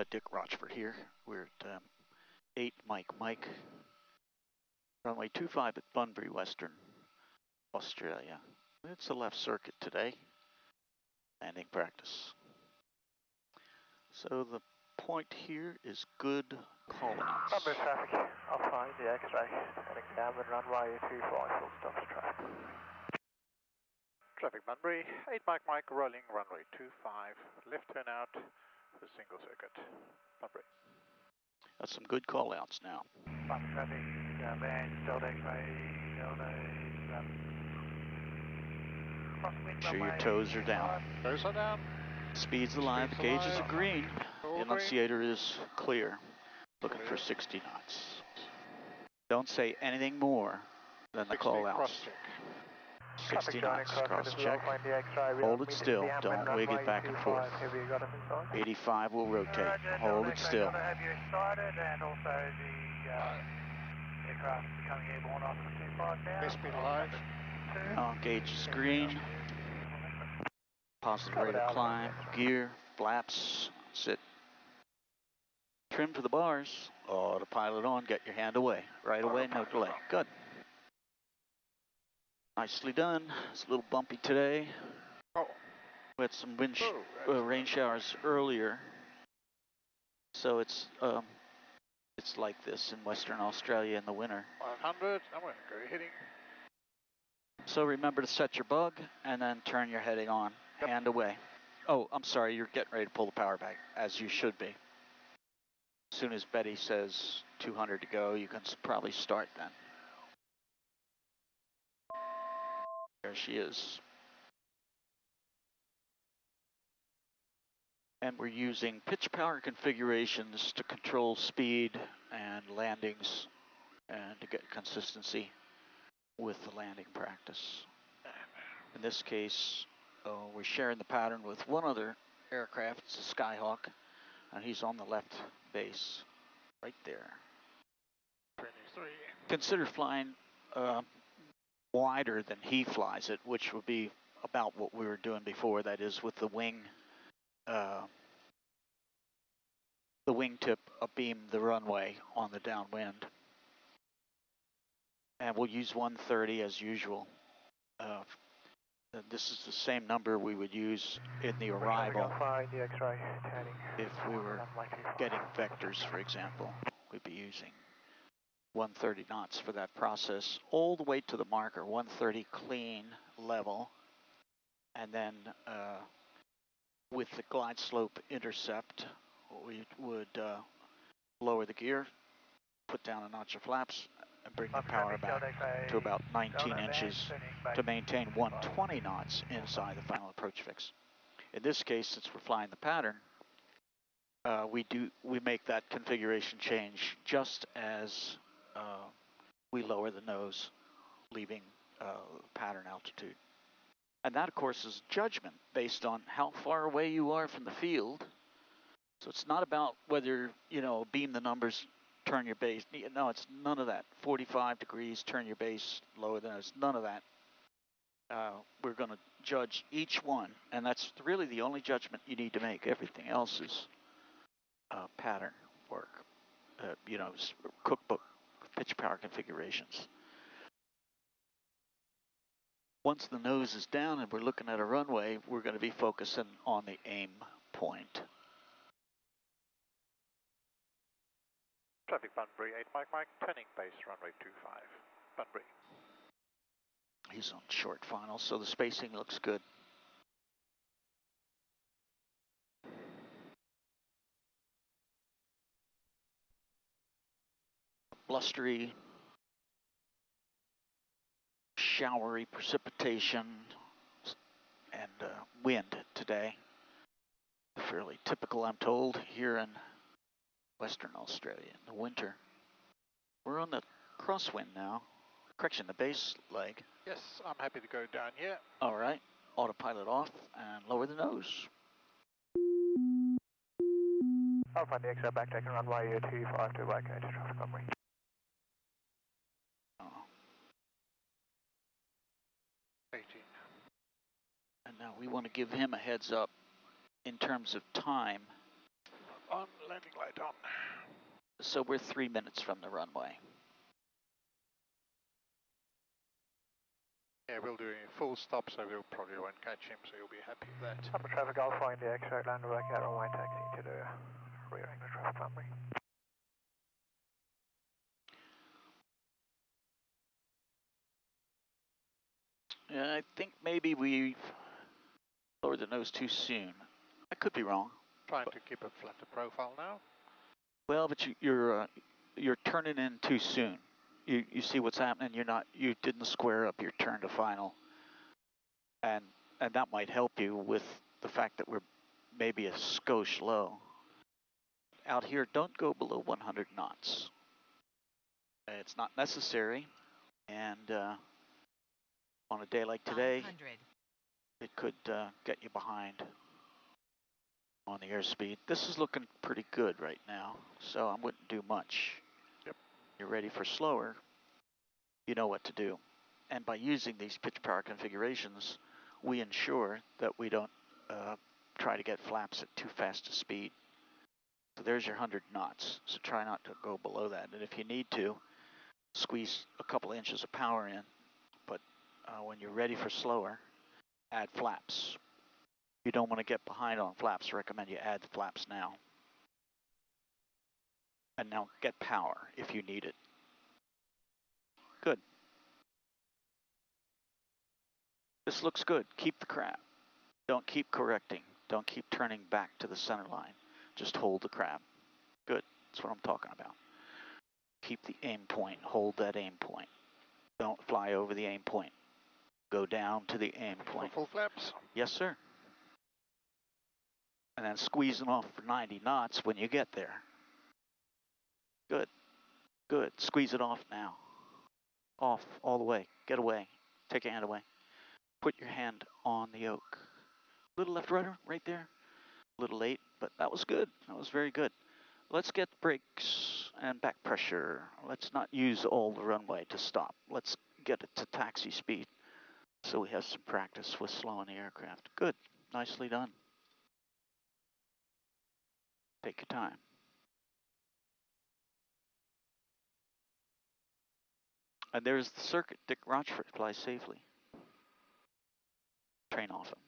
Dick Rochfort here. We're at 8 Mike, runway 25 at Bunbury, Western Australia. It's a left circuit today, landing practice. So the point here is good callouts. Bunbury traffic, I'll find the X-ray and examine runway 25 full stop track. Traffic Bunbury, 8 Mike, rolling runway 25, left turn out for single circuit. Bunbury. That's some good callouts now. Bunbury traffic, band, Delta X-ray, Make sure your toes are down. Toes are down. Speed's alive, Speed's gauges alive. are green, All enunciator is clear. Looking for 60 knots. Don't say anything more than the callouts. 60 knots, cross check. Hold it still, don't wig it back and forth. 85 will rotate, hold it still. Speed alive. Gauge is green. Positive rate of climb, gear, flaps, sit. Trim to the bars, autopilot on, get your hand away. Right away, no delay, good. Nicely done, it's a little bumpy today. Oh. We had some rain showers earlier. So it's like this in Western Australia in the winter. 500, I'm going to go heading. So remember to set your bug and then turn your heading on, hand away. Oh, I'm sorry, you're getting ready to pull the power back, as you should be. As soon as Betty says 200 to go, you can probably start then. There she is. And we're using pitch power configurations to control speed and landings and to get consistency with the landing practice. In this case, we're sharing the pattern with one other aircraft, it's a Skyhawk, and he's on the left base, right there. 23. Consider flying wider than he flies it, which would be about what we were doing before, that is with the wingtip abeam the runway on the downwind. And we'll use 130 as usual. This is the same number we would use in the arrival if we were getting vectors, for example. We'd be using 130 knots for that process, all the way to the marker, 130 clean level. And then with the glide slope intercept, we would lower the gear, put down a notch of flaps, and bring the power back to about 19 inches to maintain 120 knots inside the final approach fix. In this case, since we're flying the pattern, we make that configuration change just as we lower the nose, leaving pattern altitude. And that, of course, is judgment based on how far away you are from the field. So it's not about whether, beam the numbers, turn your base. No, it's none of that. 45 degrees, turn your base, lower than us, none of that. We're going to judge each one, and that's really the only judgment you need to make. Everything else is pattern work, cookbook, pitch power configurations. Once the nose is down and we're looking at a runway, we're going to be focusing on the aim point. Traffic Bunbury, 8 Mike, turning base runway 25, Bunbury. He's on short final, so the spacing looks good. Blustery, showery precipitation and wind today. Fairly typical, I'm told, here in Western Australia in the winter. We're on the crosswind now. Correction, the base leg. Yes, I'm happy to go down here. All right, autopilot off and lower the nose. I'll find the exit back taking runway 252 back to traffic Bunbury. Oh. 18. And now we want to give him a heads up in terms of time. On, landing light on. So we're 3 minutes from the runway. Yeah, we'll do a full stop, so we probably won't catch him, so you'll be happy with that. Number traffic Alpha India X-ray, land working at runway taxi to the rear English traffic Bunbury. Yeah, I think maybe we lowered the nose too soon. I could be wrong. Trying to keep a flatter profile now. Well, but you're turning in too soon. You see what's happening. You didn't square up your turn to final, and that might help you with the fact that we're maybe a skosh low. Out here, don't go below 100 knots. It's not necessary, and on a day like today, it could get you behind on the airspeed. This is looking pretty good right now, so I wouldn't do much. Yep. You're ready for slower, you know what to do. And by using these pitch power configurations, we ensure that we don't try to get flaps at too fast a speed. So there's your 100 knots, so try not to go below that. And if you need to, squeeze a couple inches of power in, but when you're ready for slower, add flaps. You don't want to get behind on flaps. I recommend you add the flaps now. And now get power if you need it. Good. This looks good. Keep the crab. Don't keep correcting. Don't keep turning back to the center line. Just hold the crab. Good. That's what I'm talking about. Keep the aim point. Hold that aim point. Don't fly over the aim point. Go down to the aim point. Full flaps. Yes, sir. And then squeeze them off for 90 knots when you get there. Good. Good. Squeeze it off now. Off all the way. Get away. Take your hand away. Put your hand on the yoke. Little left rudder right there. A little late, but that was good. That was very good. Let's get brakes and back pressure. Let's not use all the runway to stop. Let's get it to taxi speed so we have some practice with slowing the aircraft. Good. Nicely done. Take your time. And there's the circuit. Dick Rochfort flies safely. Train off him.